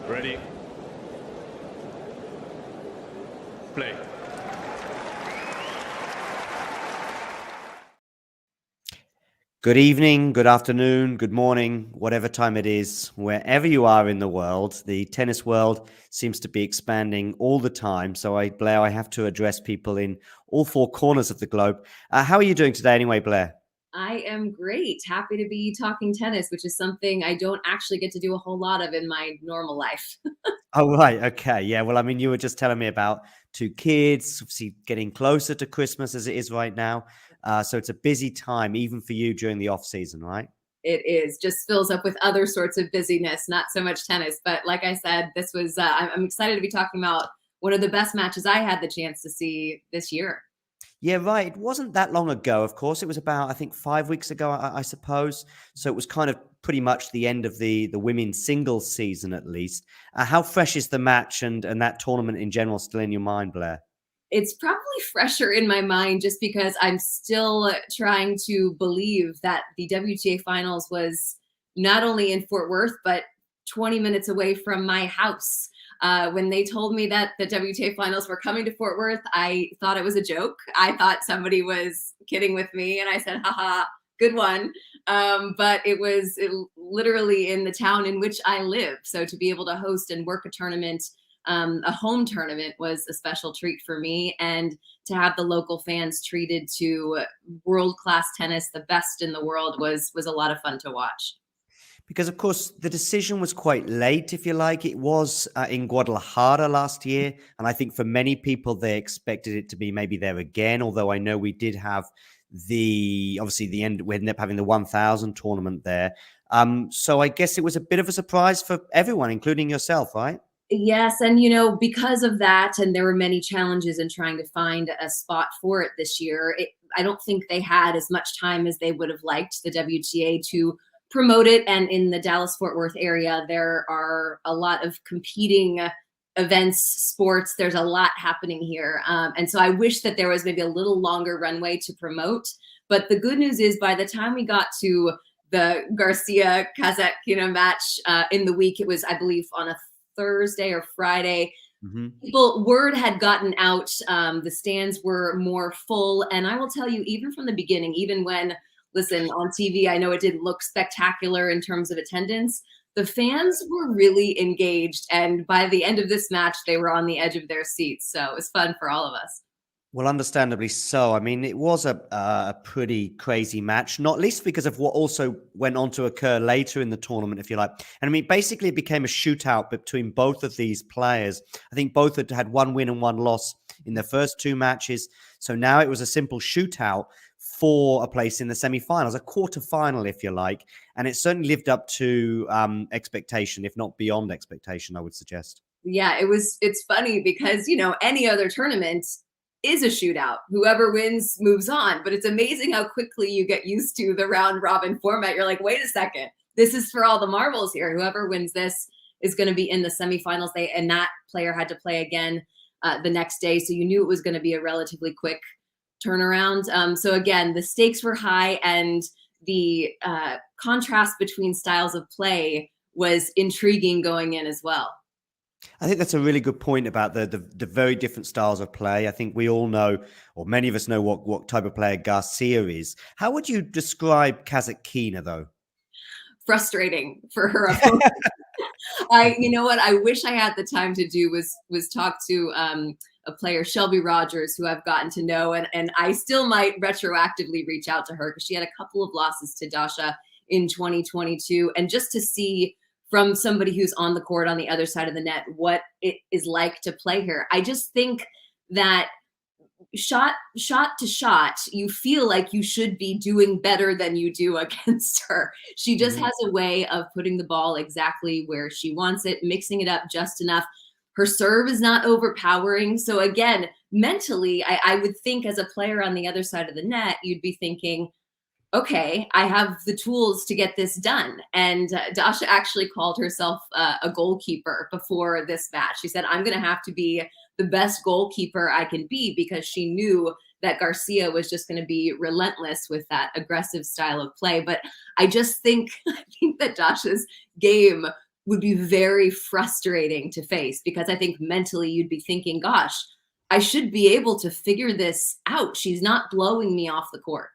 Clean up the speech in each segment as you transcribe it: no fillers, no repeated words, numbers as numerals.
Ready. Play. Good evening, good afternoon, good morning, whatever time it is, wherever you are in the world. The tennis world seems to be expanding all the time. So, Blair, I have to address people in all four corners of the globe. How are you doing today anyway, Blair? I am great. Happy to be talking tennis, which is something I don't actually get to do a whole lot of in my normal life. Oh, right. Okay. Yeah. Well, I mean, you were just telling me about two kids, obviously getting closer to Christmas as it is right now. So it's a busy time, even for you during the off season, right? It is just fills up with other sorts of busyness, not so much tennis. But like I said, this was, I'm excited to be talking about one of the best matches I had the chance to see this year. Yeah, right. It wasn't that long ago, of course. It was about, I think, 5 weeks ago, I suppose. So it was kind of pretty much the end of the women's singles season, at least. How fresh is the match and that tournament in general still in your mind, Blair? It's probably fresher in my mind just because I'm still trying to believe that the WTA finals was not only in Fort Worth, but 20 minutes away from my house. When they told me that the WTA finals were coming to Fort Worth, I thought it was a joke. I thought somebody was kidding with me, and I said, haha, good one. But it literally in the town in which I live. So to be able to host and work a tournament, a home tournament, was a special treat for me. And to have the local fans treated to world-class tennis, the best in the world, was a lot of fun to watch. Because, of course, the decision was quite late, if you like. It was in Guadalajara last year. And I think for many people, they expected it to be maybe there again. Although I know we did have obviously the end, we ended up having the 1000 tournament there. So I guess it was a bit of a surprise for everyone, including yourself, right? Yes, and because of that, and there were many challenges in trying to find a spot for it this year, I don't think they had as much time as they would have liked, the WTA, to promote it. And in the Dallas-Fort Worth area, there are a lot of competing events, sports. There's a lot happening here. And so I wish that there was maybe a little longer runway to promote. But the good news is by the time we got to the Garcia Kasatkina match in the week, it was, I believe, on a Thursday or Friday, word had gotten out. The stands were more full. And I will tell you, even from the beginning, even when, listen, on TV, I know it didn't look spectacular in terms of attendance, the fans were really engaged. And by the end of this match, they were on the edge of their seats. So it was fun for all of us. Well, understandably so. I mean, it was a pretty crazy match, not least because of what also went on to occur later in the tournament, if you like. And I mean, basically, it became a shootout between both of these players. I think both had one win and one loss in their first two matches. So now it was a simple shootout for a place in the semifinals, a quarterfinal, if you like. And it certainly lived up to expectation, if not beyond expectation, I would suggest. Yeah, it's funny because, any other tournament is a shootout. Whoever wins moves on. But it's amazing how quickly you get used to the round robin format. You're like, wait a second, this is for all the marbles here. Whoever wins this is going to be in the semifinals. And that player had to play again the next day. So you knew it was going to be a relatively quick turnaround. So again, the stakes were high, and the contrast between styles of play was intriguing going in as well. I think that's a really good point about the very different styles of play. I think we all know, or many of us know, what type of player Garcia is. How would you describe Kasatkina, though? Frustrating for her opponent. You know what I wish I had the time to do was talk to a player, Shelby Rogers, who I've gotten to know, and I still might retroactively reach out to her because she had a couple of losses to Dasha in 2022, and just to see from somebody who's on the court on the other side of the net what it is like to play here. I just think that shot to shot, you feel like you should be doing better than you do against her. She just has a way of putting the ball exactly where she wants it, mixing it up just enough. Her serve is not overpowering. So again, mentally, I would think as a player on the other side of the net, you'd be thinking, okay, I have the tools to get this done. And Dasha actually called herself a goalkeeper before this match. She said, I'm going to have to be the best goalkeeper I can be, because she knew that Garcia was just going to be relentless with that aggressive style of play. But I just think, I think that Dasha's game would be very frustrating to face, because I think mentally you'd be thinking, gosh, I should be able to figure this out. She's not blowing me off the court.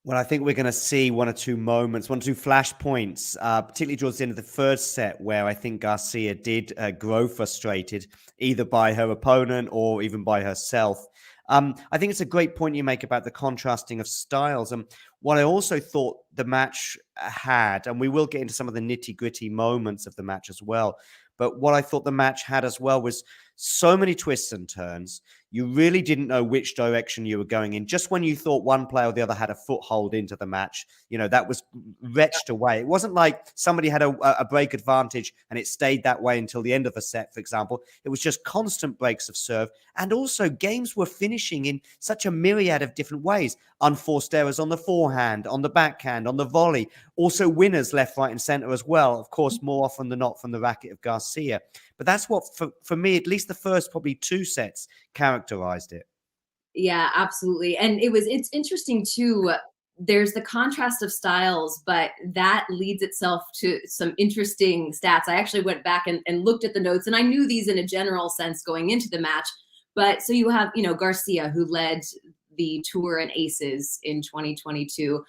Well, I think we're going to see one or two moments, one or two flashpoints, particularly towards the end of the first set, where I think Garcia did grow frustrated, either by her opponent or even by herself. I think it's a great point you make about the contrasting of styles. And what I also thought the match had, and we will get into some of the nitty-gritty moments of the match as well, but what I thought the match had as well was so many twists and turns. You really didn't know which direction you were going in. Just when you thought one player or the other had a foothold into the match, that was wretched away. It wasn't like somebody had a break advantage and it stayed that way until the end of the set, for example. It was just constant breaks of serve. And also games were finishing in such a myriad of different ways. Unforced errors on the forehand, on the backhand, on the volley. Also winners left, right and center as well. Of course, more often than not from the racket of Garcia. But that's what, for me, at least the first probably two sets characterized it. Yeah, absolutely. And it's interesting too. There's the contrast of styles, but that leads itself to some interesting stats. I actually went back and looked at the notes, and I knew these in a general sense going into the match. But so you have, Garcia, who led the tour in aces in 2022.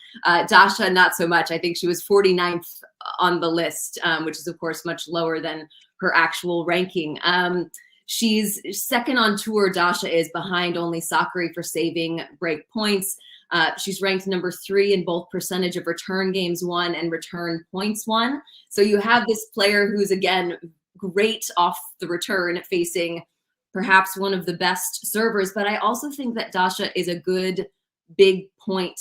Dasha, not so much. I think she was 49th on the list, which is, of course, much lower than her actual ranking. She's second on tour. Dasha is behind only Sakkari for saving break points. She's ranked number 3 in both percentage of return games won and return points won. So you have this player who's, again, great off the return, facing perhaps one of the best servers. But I also think that Dasha is a good big point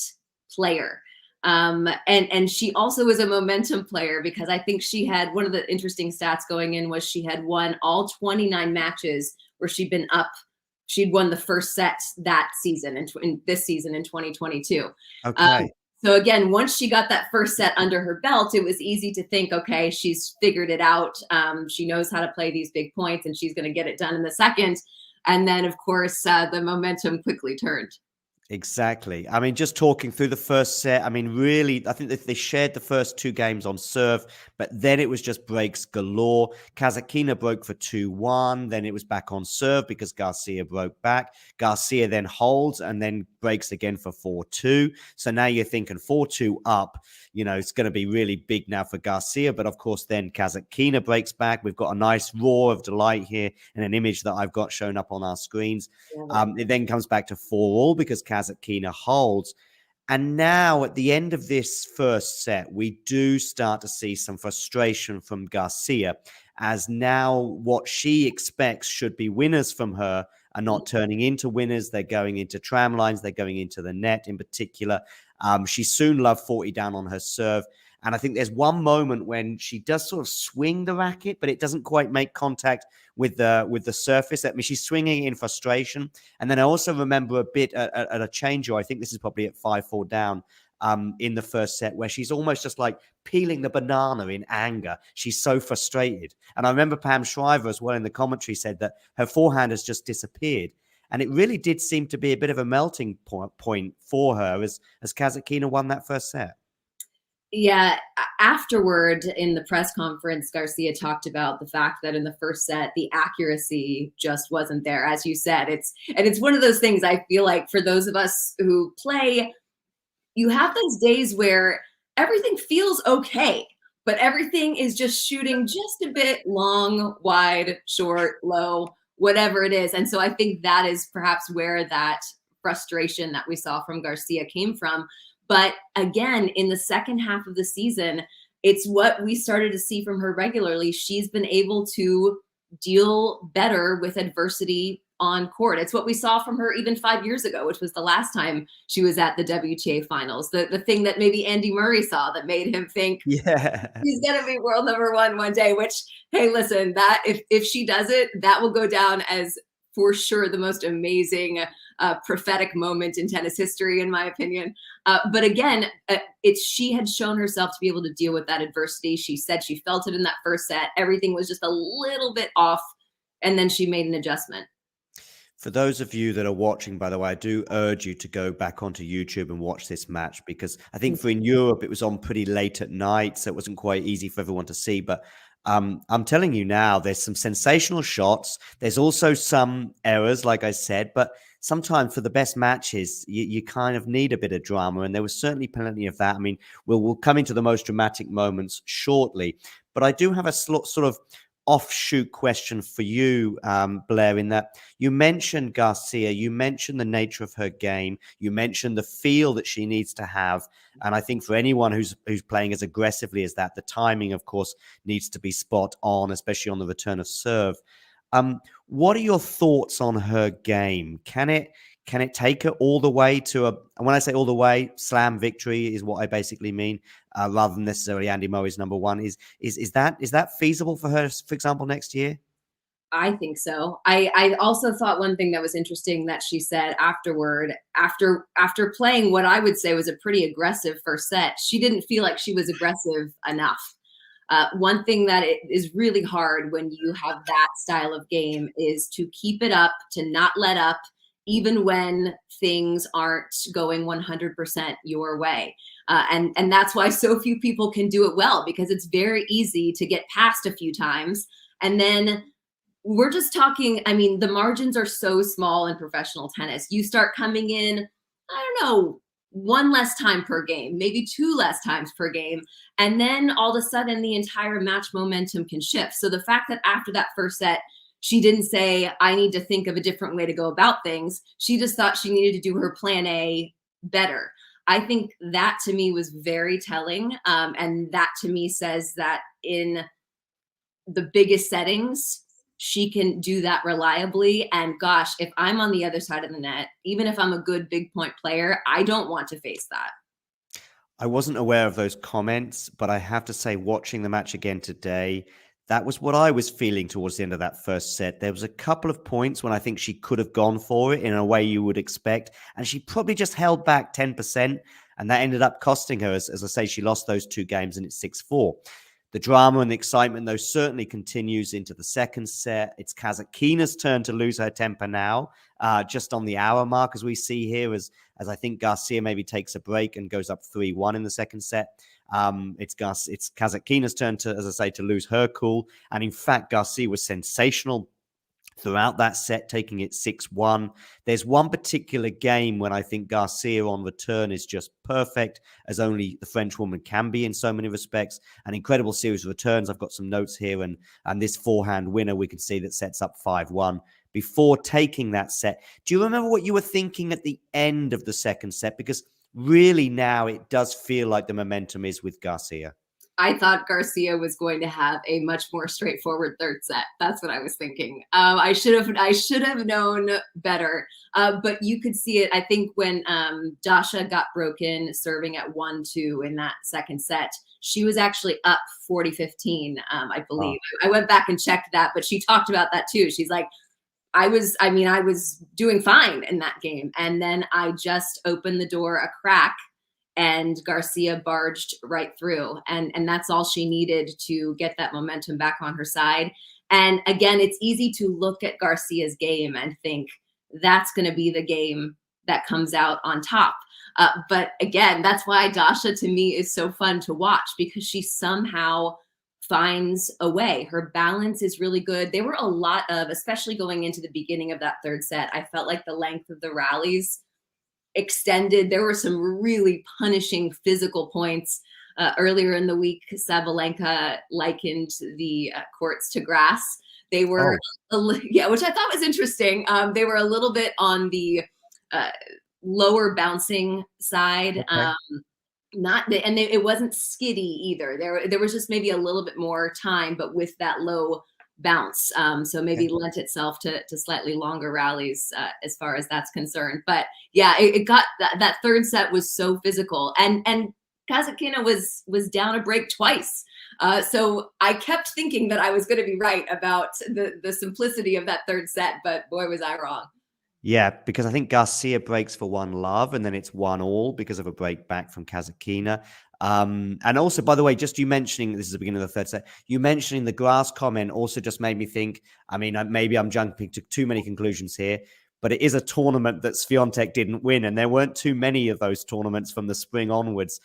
player. And she also is a momentum player, because I think she had one of the interesting stats going in was she had won all 29 matches where she'd been up. She'd won the first set that season in this season in 2022. Okay. So again, once she got that first set under her belt, it was easy to think, okay, she's figured it out. She knows how to play these big points, and she's going to get it done in the second. And then, of course, the momentum quickly turned. Exactly. I mean, just talking through the first set, I mean, really, I think that they shared the first two games on serve, but then it was just breaks galore. Kasatkina broke for 2-1. Then it was back on serve because Garcia broke back. Garcia then holds and then breaks again for 4-2. So now you're thinking 4-2 up, it's going to be really big now for Garcia. But of course, then Kasatkina breaks back. We've got a nice roar of delight here and an image that I've got shown up on our screens. It then comes back to 4-all because Kasatkina holds. And now at the end of this first set, we do start to see some frustration from Garcia, as now what she expects should be winners from her are not turning into winners. They're going into tram lines. They're going into the net in particular. She soon loved 40 down on her serve. And I think there's one moment when she does sort of swing the racket, but it doesn't quite make contact with the surface. I mean, she's swinging in frustration. And then I also remember a bit at a change, or I think this is probably at 5-4 down in the first set, where she's almost just like peeling the banana in anger. She's so frustrated. And I remember Pam Shriver as well in the commentary said that her forehand has just disappeared. And it really did seem to be a bit of a melting point for her as Kasatkina won that first set. Yeah, afterward in the press conference, Garcia talked about the fact that in the first set, the accuracy just wasn't there. As you said, it's one of those things I feel like for those of us who play, you have those days where everything feels okay, but everything is just shooting just a bit long, wide, short, low, whatever it is. And so I think that is perhaps where that frustration that we saw from Garcia came from. But again, in the second half of the season, it's what we started to see from her regularly. She's been able to deal better with adversity on court. It's what we saw from her even 5 years ago, which was the last time she was at the WTA finals. The thing that maybe Andy Murray saw that made him think, yeah, he's going to be world number one day, which, hey, listen, that if she does it, that will go down as for sure the most amazing prophetic moment in tennis history, in my opinion. But again, she had shown herself to be able to deal with that adversity. She said she felt it in that first set. Everything was just a little bit off, and then she made an adjustment. For those of you that are watching, by the way, I do urge you to go back onto YouTube and watch this match, because I think in Europe, it was on pretty late at night, so it wasn't quite easy for everyone to see. But I'm telling you now, there's some sensational shots. There's also some errors, like I said, but sometimes for the best matches, you kind of need a bit of drama, and there was certainly plenty of that. I mean, we'll come into the most dramatic moments shortly, but I do have a sort of offshoot question for you, Blair, in that you mentioned Garcia, you mentioned the nature of her game, you mentioned the feel that she needs to have. And I think for anyone who's playing as aggressively as that, the timing, of course, needs to be spot on, especially on the return of serve. What are your thoughts on her game? Can it take her all the way to and when I say all the way, slam victory is what I basically mean, rather than necessarily Andy Murray's number one. Is that feasible for her, for example, next year? I think so. I also thought one thing that was interesting that she said afterward, after playing what I would say was a pretty aggressive first set, she didn't feel like she was aggressive enough. One thing that it is really hard when you have that style of game is to keep it up, to not let up, even when things aren't going 100% your way. And that's why so few people can do it well, because it's very easy to get past a few times. And then we're just talking, I mean, the margins are so small in professional tennis. You start coming in, I don't know, one less time per game, maybe two less times per game. And then all of a sudden the entire match momentum can shift. So the fact that after that first set, she didn't say, I need to think of a different way to go about things. She just thought she needed to do her plan A better. I think that to me was very telling. And that to me says that in the biggest settings, she can do that reliably. And gosh, if I'm on the other side of the net, even if I'm a good big point player, I don't want to face that. I wasn't aware of those comments, but I have to say, watching the match again today, that was what I was feeling towards the end of that first set. There was a couple of points when I think she could have gone for it in a way you would expect, and she probably just held back 10%, and that ended up costing her. As I say, she lost those two games, and it's 6-4. The drama and the excitement, though, certainly continues into the second set. It's Kasatkina's turn to lose her temper now, just on the hour mark, as we see here, as I think Garcia maybe takes a break and goes up 3-1 in the second set. It's Kasatkina's turn to, as I say, to lose her cool. And in fact, Garcia was sensational throughout that set, taking it 6-1. There's one particular game when I think Garcia on return is just perfect, as only the French woman can be in so many respects. An incredible series of returns. I've got some notes here, and this forehand winner we can see that sets up 5-1 before taking that set. Do you remember what you were thinking at the end of the second set? Because really now it does feel like the momentum is with Garcia. I thought Garcia was going to have a much more straightforward third set. That's what I was thinking. I should have known better. But you could see it. I think when Dasha got broken serving at 1-2 in that second set, she was actually up 40-15, I believe. Oh. I went back and checked that, but she talked about that too. She's like, I was doing fine in that game, and then I just opened the door a crack, and Garcia barged right through. And that's all she needed to get that momentum back on her side. And again, it's easy to look at Garcia's game and think that's going to be the game that comes out on top. But again, that's why Dasha to me is so fun to watch, because she somehow finds a way. Her balance is really good. There were a lot of, especially going into the beginning of that third set, I felt like the length of the rallies extended. There were some really punishing physical points. Earlier in the week, Sabalenka likened the courts to grass. They were, which I thought was interesting. They were a little bit on the lower bouncing side. Okay. It wasn't skiddy either. There was just maybe a little bit more time, but with that low bounce. So maybe lent itself to slightly longer rallies as far as that's concerned. But yeah, it got that third set was so physical, and Kasatkina was down a break twice. So I kept thinking that I was going to be right about the simplicity of that third set, but boy, was I wrong. Yeah, because I think Garcia breaks for 1-love, and then it's 1-all because of a break back from Kasatkina. And also, by the way, just you mentioning, this is the beginning of the third set, you mentioning the grass comment also just made me think, I mean, maybe I'm jumping to too many conclusions here, but it is a tournament that Swiatek didn't win, and there weren't too many of those tournaments from the spring onwards,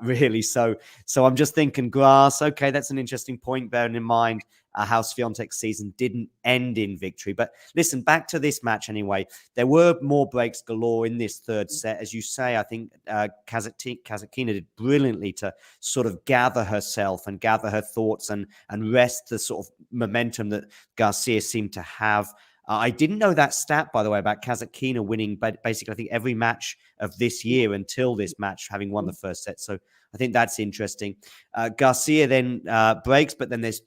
really. So I'm just thinking grass. Okay, that's an interesting point, bearing in mind how Swiatek's season didn't end in victory. But listen, back to this match anyway. There were more breaks galore in this third set. As you say, I think Kasatkina did brilliantly to sort of gather herself and gather her thoughts and rest the sort of momentum that Garcia seemed to have. I didn't know that stat, by the way, about Kasatkina winning, but basically, I think every match of this year until this match, having won the first set. So I think that's interesting. Garcia then breaks, but then there's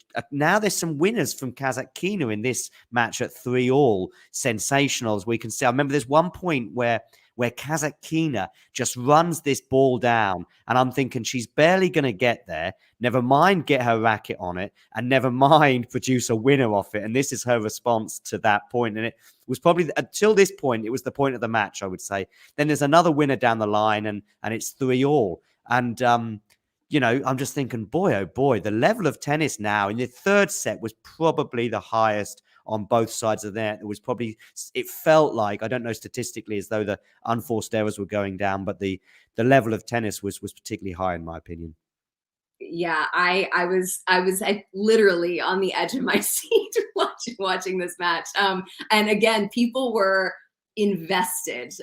some winners from Kasatkina in this match at 3-all. Sensational, as we can see. I remember there's one point where Kasatkina just runs this ball down, and I'm thinking she's barely going to get there. Never mind get her racket on it, and never mind produce a winner off it. And this is her response to that point. And it was probably, until this point, it was the point of the match, I would say. Then there's another winner down the line, and it's 3-all. And, you know, I'm just thinking, boy, oh boy, the level of tennis now in the third set was probably the highest on both sides of that. It felt like, I don't know statistically, as though the unforced errors were going down, but the level of tennis was particularly high, in my opinion. Yeah, I was literally on the edge of my seat watching this match. And again, people were invested,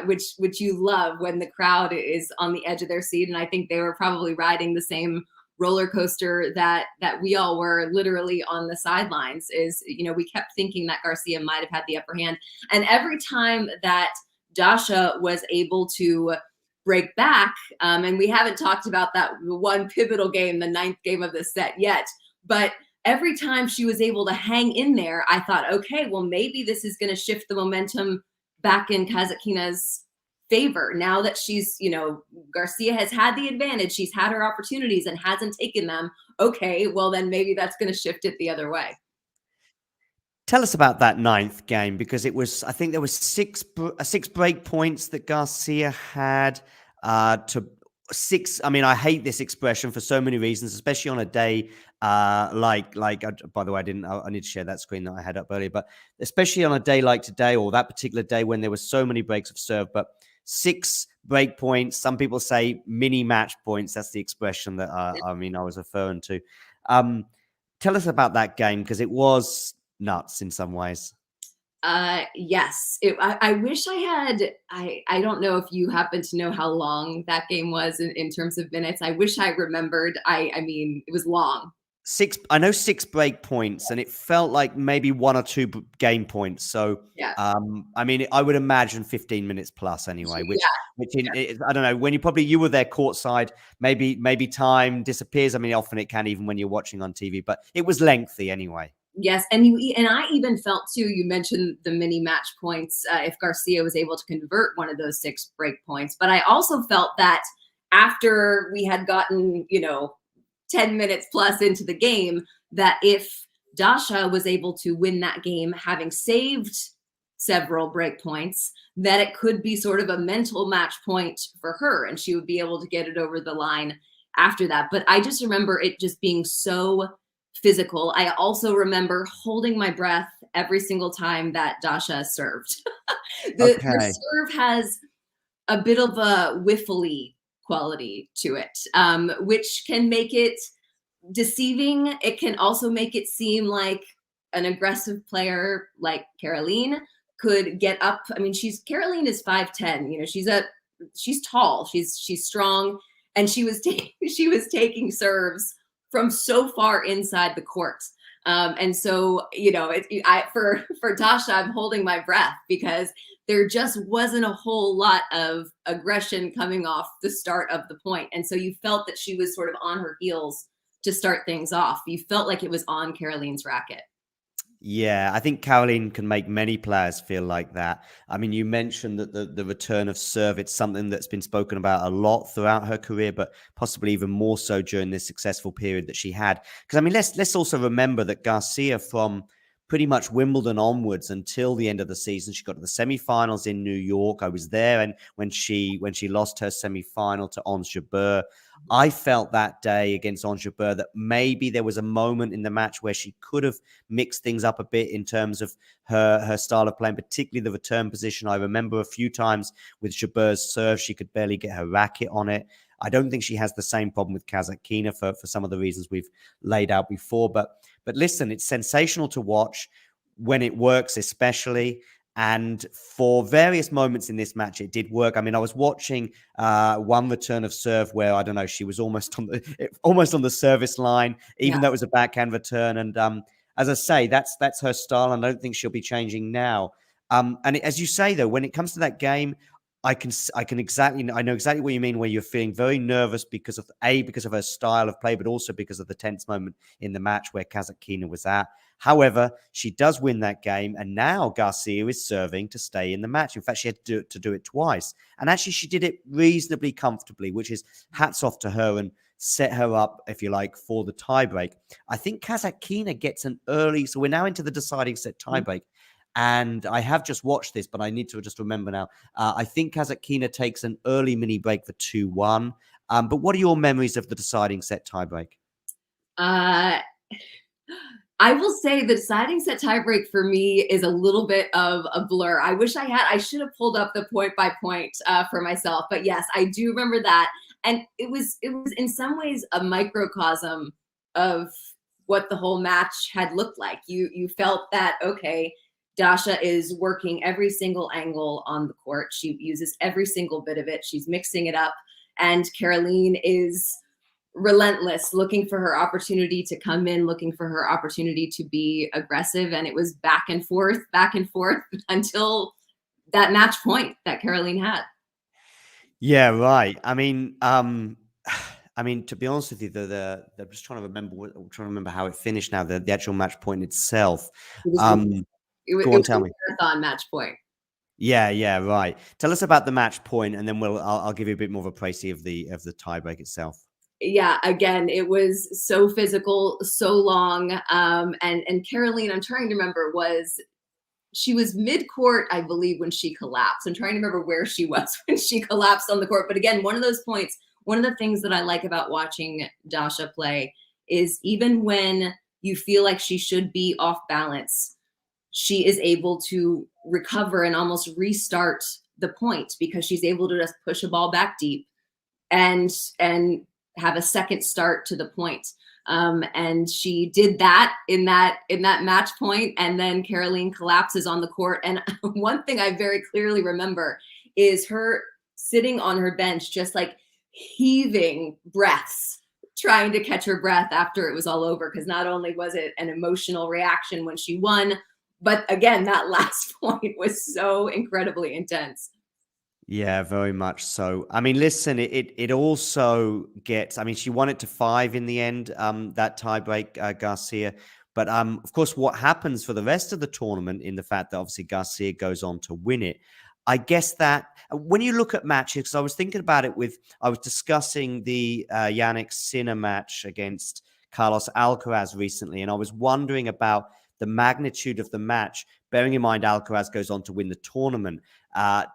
which you love when the crowd is on the edge of their seat. And I think they were probably riding the same roller coaster that we all were, literally on the sidelines. Is, you know, we kept thinking that Garcia might have had the upper hand. And every time that Dasha was able to break back, and we haven't talked about that one pivotal game, the 9th game of the set yet, but every time she was able to hang in there, I thought, okay, well, maybe this is going to shift the momentum back in Kasatkina's favor. Now that she's, you know, Garcia has had the advantage, she's had her opportunities and hasn't taken them. Okay, well, then maybe that's going to shift it the other way. Tell us about that 9th game, because it was, I think there was six break points that Garcia had to 6. I mean, I hate this expression for so many reasons, especially on a day like by the way, I need to share that screen that I had up earlier, but especially on a day like today, or that particular day when there were so many breaks of serve, but 6 break points. Some people say mini match points. That's the expression that I was referring to. Tell us about that game, because it was nuts in some ways. Yes, I wish I had. I don't know if you happen to know how long that game was in terms of minutes. I wish I remembered. I mean, it was long. 6 break points, and it felt like maybe 1 or 2 game points. So, yeah. I mean, I would imagine 15 minutes plus anyway, which I don't know, when you were there courtside, maybe time disappears. I mean, often it can, even when you're watching on TV, but it was lengthy anyway. Yes, and I even felt too, you mentioned the mini match points, if Garcia was able to convert one of those 6 break points. But I also felt that after we had gotten, 10 minutes plus into the game, that if Dasha was able to win that game, having saved several break points, that it could be sort of a mental match point for her, and she would be able to get it over the line after that. But I just remember it just being so physical. I also remember holding my breath every single time that Dasha served. The serve has a bit of a whiffly quality to it, which can make it deceiving. It can also make it seem like an aggressive player like Caroline could get up. I mean, Caroline is 5'10", she's tall, she's strong, and she was taking serves from so far inside the court. And so, for Dasha, I'm holding my breath, because there just wasn't a whole lot of aggression coming off the start of the point. And so you felt that she was sort of on her heels to start things off. You felt like it was on Caroline's racket. Yeah, I think Caroline can make many players feel like that. I mean, you mentioned that the return of serve, it's something that's been spoken about a lot throughout her career, but possibly even more so during this successful period that she had. Because, I mean, let's also remember that Garcia, from pretty much Wimbledon onwards until the end of the season. She got to the semifinals in New York. I was there, and when she lost her semifinal to Ons Jabeur, I felt that day against Ons Jabeur that maybe there was a moment in the match where she could have mixed things up a bit in terms of her style of playing, particularly the return position. I remember a few times with Jabeur's serve, she could barely get her racket on it. I don't think she has the same problem with Kasatkina for some of the reasons we've laid out before. But listen, it's sensational to watch when it works, especially. And for various moments in this match, it did work. I mean, I was watching one return of serve where, I don't know, she was almost on the service line, even though it was a backhand return. And as I say, that's her style. And I don't think she'll be changing now. As you say, though, when it comes to that game, I know exactly what you mean, where you're feeling very nervous because of her style of play, but also because of the tense moment in the match where Kasatkina was at. However, she does win that game, and now Garcia is serving to stay in the match. In fact, she had to do it twice. And actually, she did it reasonably comfortably, which is hats off to her and set her up, if you like, for the tiebreak. I think Kasatkina gets an early, so we're now into the deciding set tiebreak. And I have just watched this, but I need to just remember now. I think Kasatkina takes an early mini break for 2-1. But what are your memories of the deciding set tiebreak? I will say the deciding set tiebreak for me is a little bit of a blur. I should have pulled up the point by point for myself, but yes, I do remember that. And it was in some ways a microcosm of what the whole match had looked like. You felt that, okay, Dasha is working every single angle on the court. She uses every single bit of it. She's mixing it up. And Caroline is relentless, looking for her opportunity to come in, looking for her opportunity to be aggressive. And it was back and forth until that match point that Caroline had. Yeah, right. I mean, to be honest with you, I'm just trying to remember how it finished now, the actual match point itself. It was tell me. a marathon match point. Yeah, right. Tell us about the match point, and then I'll give you a bit more of a précis of the tiebreak itself. Yeah, again, it was so physical, so long. And Caroline, I'm trying to remember, she was mid-court, I believe, when she collapsed. I'm trying to remember where she was when she collapsed on the court. But again, one of those points, one of the things that I like about watching Dasha play is even when you feel like she should be off balance, she is able to recover and almost restart the point because she's able to just push a ball back deep and have a second start to the point. And she did that in that match point, and then Caroline collapses on the court. And one thing I very clearly remember is her sitting on her bench, just like heaving breaths, trying to catch her breath after it was all over. Because not only was it an emotional reaction when she won, but again, that last point was so incredibly intense. Yeah, very much so. I mean, listen, it also gets, I mean, she won it to 5 in the end, that tiebreak, Garcia. But of course, what happens for the rest of the tournament in the fact that obviously Garcia goes on to win it, I guess that when you look at matches, because I was thinking about it I was discussing the Jannik Sinner match against Carlos Alcaraz recently, and I was wondering about the magnitude of the match, bearing in mind Alcaraz goes on to win the tournament.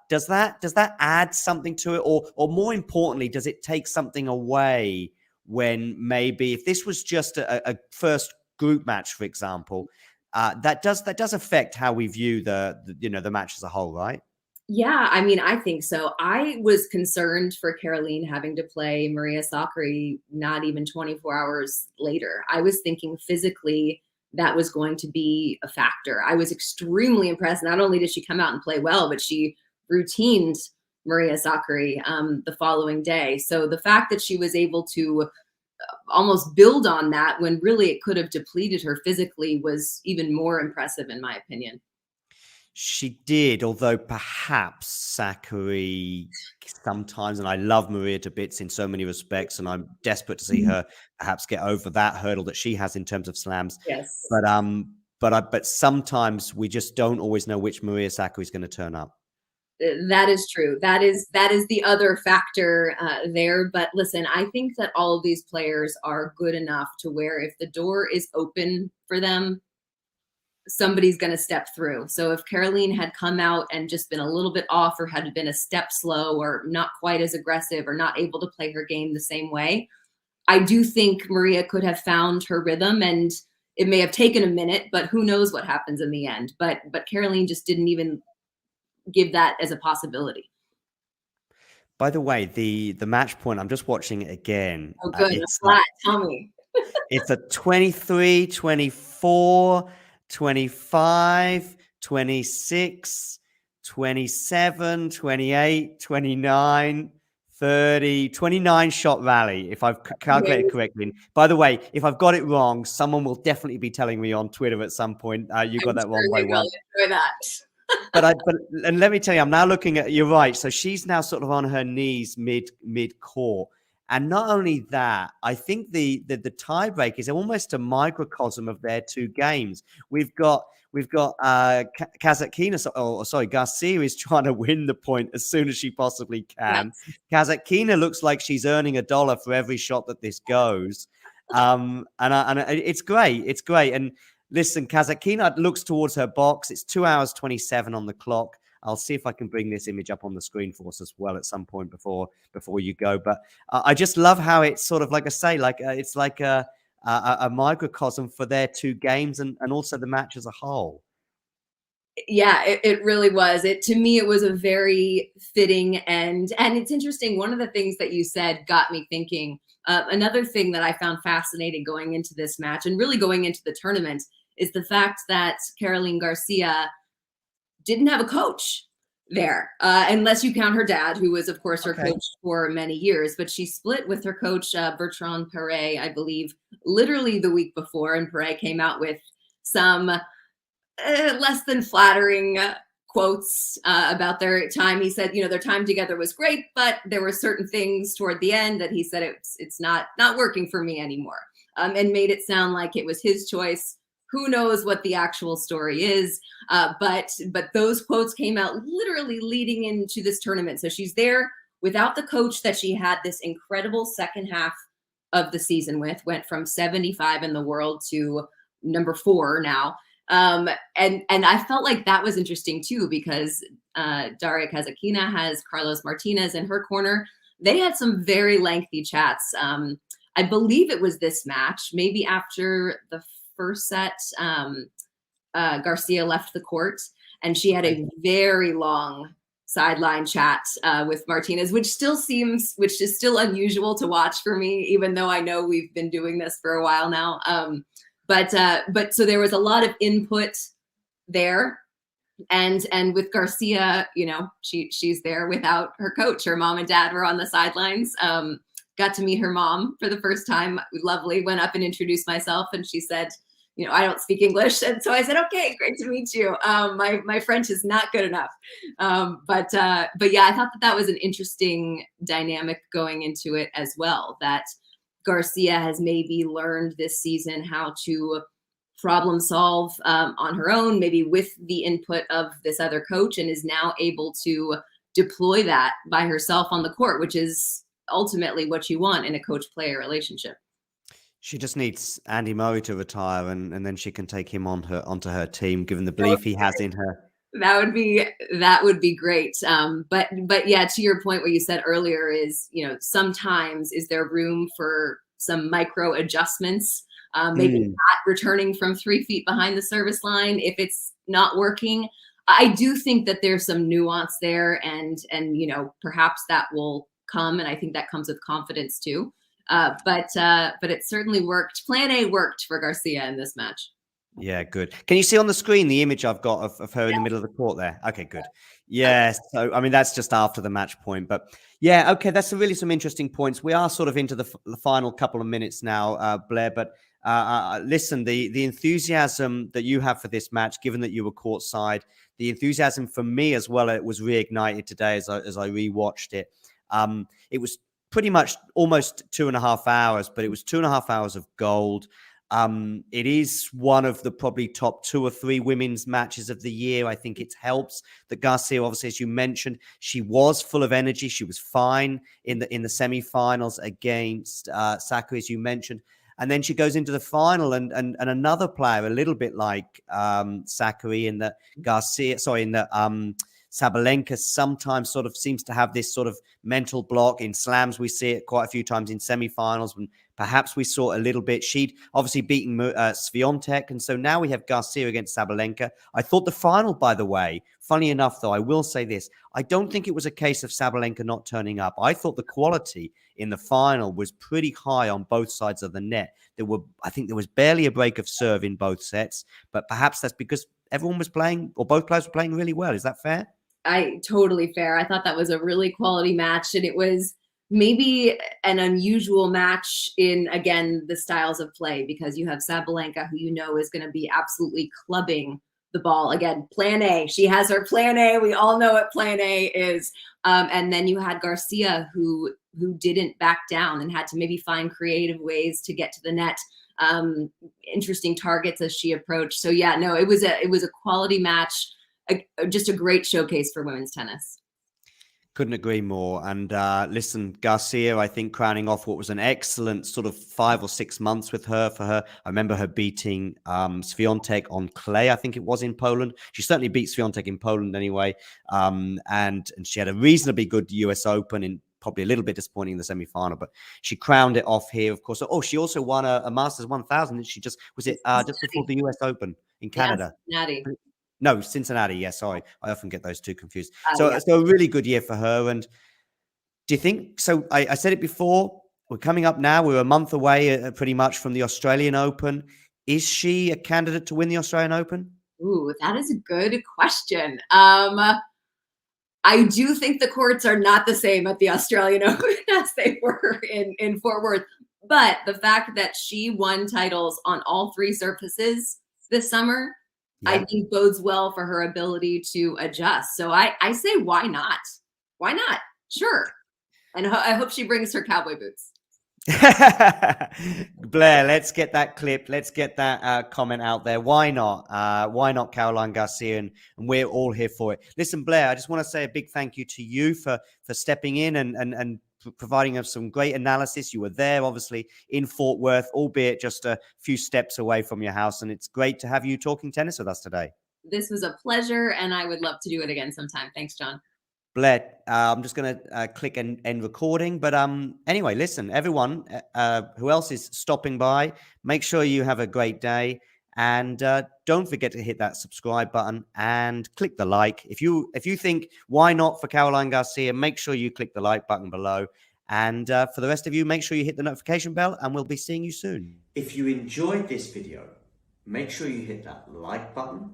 Does that add something to it, or more importantly, does it take something away when maybe if this was just a first group match, for example, that does affect how we view the match as a whole, right? Yeah, I mean, I think so. I was concerned for Caroline having to play Maria Sakkari not even 24 hours later. I was thinking physically that was going to be a factor. I was extremely impressed. Not only did she come out and play well, but she routined Maria Sakkari the following day. So the fact that she was able to almost build on that when really it could have depleted her physically was even more impressive, in my opinion. She did, although perhaps Sakkari sometimes, and I love Maria to bits in so many respects, and I'm desperate to see her perhaps get over that hurdle that she has in terms of slams. Yes. But sometimes we just don't always know which Maria Sakkari is going to turn up. That is true. That is the other factor there. But listen, I think that all of these players are good enough to where if the door is open for them, somebody's going to step through. So if Caroline had come out and just been a little bit off, or had been a step slow, or not quite as aggressive, or not able to play her game the same way, I do think Maria could have found her rhythm, and it may have taken a minute, but who knows what happens in the end. But Caroline just didn't even give that as a possibility. By the way, the match point, I'm just watching it again. Oh, good. It's a flat. Tell me. It's a 23, 24, 25, 26, 27, 28, 29, 30, 29 shot rally, if I've calculated correctly. And by the way, if I've got it wrong, someone will definitely be telling me on Twitter at some point, you got that wrong by one. Enjoy that. But and let me tell you, I'm now looking at, you're right. So she's now sort of on her knees mid court. And not only that, I think the tiebreak is almost a microcosm of their two games. We've got Kasatkina, Garcia is trying to win the point as soon as she possibly can. Yes. Kasatkina looks like she's earning $1 for every shot that this goes. And it's great. It's great. And listen, Kasatkina looks towards her box. It's 2 hours 27 on the clock. I'll see if I can bring this image up on the screen for us as well at some point before you go. But I just love how it's sort of, like I say, it's like a microcosm for their two games and also the match as a whole. Yeah, it really was. To me, it was a very fitting end. And it's interesting. One of the things that you said got me thinking. Another thing that I found fascinating going into this match, and really going into the tournament, is the fact that Caroline Garcia didn't have a coach there, unless you count her dad, who was, of course, her coach for many years. But she split with her coach, Bertrand Perret, I believe, literally the week before. And Perret came out with some less than flattering quotes about their time. He said, their time together was great, but there were certain things toward the end that he said it's not working for me anymore, and made it sound like it was his choice. Who knows what the actual story is? But those quotes came out literally leading into this tournament. So she's there without the coach that she had this incredible second half of the season with. Went from 75 in the world to number 4 now. And I felt like that was interesting too, because Daria Kasatkina has Carlos Martinez in her corner. They had some very lengthy chats. I believe it was this match, maybe after the first set, Garcia left the court, and she had a very long sideline chat with Martinez, which is still unusual to watch for me, even though I know we've been doing this for a while now. But so there was a lot of input there, and with Garcia, she's there without her coach. Her mom and dad were on the sidelines. Got to meet her mom for the first time. Lovely. Went up and introduced myself, and she said, I don't speak English. And so I said, okay, great to meet you. My French is not good enough. But yeah, I thought that was an interesting dynamic going into it as well, that Garcia has maybe learned this season how to problem solve on her own, maybe with the input of this other coach, and is now able to deploy that by herself on the court, which is ultimately what you want in a coach-player relationship. She just needs Andy Murray to retire, and then she can take him onto her team, given the belief he has in her. That would be great. But yeah, to your point, what you said earlier is, sometimes is there room for some micro adjustments, maybe not returning from 3 feet behind the service line if it's not working. I do think that there's some nuance there, and perhaps that will come, and I think that comes with confidence too. But it certainly worked. Plan A worked for Garcia in this match. Yeah, good. Can you see on the screen the image I've got of her in the middle of the court there? Okay, good. Yeah, so, I mean, that's just after the match point. But yeah, okay, that's really some interesting points. We are sort of into the final couple of minutes now, Blair. But listen, the enthusiasm that you have for this match, given that you were courtside, the enthusiasm for me as well, it was reignited today as I rewatched it. It was pretty much almost 2.5 hours, but it was 2.5 hours of gold. It is one of the probably top 2 or 3 women's matches of the year. I think it helps that Garcia, obviously, as you mentioned, she was full of energy. She was fine in the semifinals against Sakkari, as you mentioned. And then she goes into the final, and another player, a little bit like Sakkari in the Sabalenka, sometimes sort of seems to have this sort of mental block. In slams, we see it quite a few times. In semifinals, when perhaps we saw a little bit. She'd obviously beaten Swiatek, and so now we have Garcia against Sabalenka. I thought the final, by the way, funny enough, though, I will say this, I don't think it was a case of Sabalenka not turning up. I thought the quality in the final was pretty high on both sides of the net. I think there was barely a break of serve in both sets, but perhaps that's because everyone was playing, or both players were playing really well. Is that fair? Totally fair. I thought that was a really quality match, and it was maybe an unusual match in, again, the styles of play, because you have Sabalenka, who you know is going to be absolutely clubbing the ball. Again, plan A. She has her plan A. We all know what plan A is. And then you had Garcia, who didn't back down and had to maybe find creative ways to get to the net. Interesting targets as she approached. So yeah, no, it was a quality match. Just a great showcase for women's tennis. Couldn't agree more. And listen, Garcia, I think crowning off what was an excellent sort of 5 or 6 months with her. For her, I remember her beating Swiatek on clay, I think it was, in Poland. She certainly beat Swiatek in Poland anyway. And she had a reasonably good US Open, in probably a little bit disappointing in the semi-final, but she crowned it off here, of course. Oh, she also won a Masters 1000. She just just before the US Open in Canada. Yes, Cincinnati. No, Cincinnati. Yeah, sorry. I often get those two confused. Yeah. So a really good year for her. And do you think, so I said it before, we're coming up now. We're a month away pretty much from the Australian Open. Is she a candidate to win the Australian Open? Ooh, that is a good question. I do think the courts are not the same at the Australian Open as they were in Fort Worth. But the fact that she won titles on all 3 surfaces this summer, yeah, I think bodes well for her ability to adjust. So I say, why not? Why not? Sure. And I hope she brings her cowboy boots. Blair, let's get that clip. Let's get that comment out there. Why not? Why not Caroline Garcia? And we're all here for it. Listen, Blair, I just want to say a big thank you to you for stepping in and providing us some great analysis. You were there, obviously, in Fort Worth, albeit just a few steps away from your house. And it's great to have you talking tennis with us today. This was a pleasure, and I would love to do it again sometime. Thanks, John. Blair, I'm just going to click end recording. But anyway, listen, everyone who else is stopping by, make sure you have a great day. And don't forget to hit that subscribe button and click the like. If you think, why not for Caroline Garcia, make sure you click the like button below. And for the rest of you, make sure you hit the notification bell, and we'll be seeing you soon. If you enjoyed this video, make sure you hit that like button.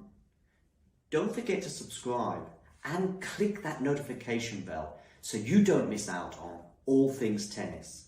Don't forget to subscribe and click that notification bell so you don't miss out on all things tennis.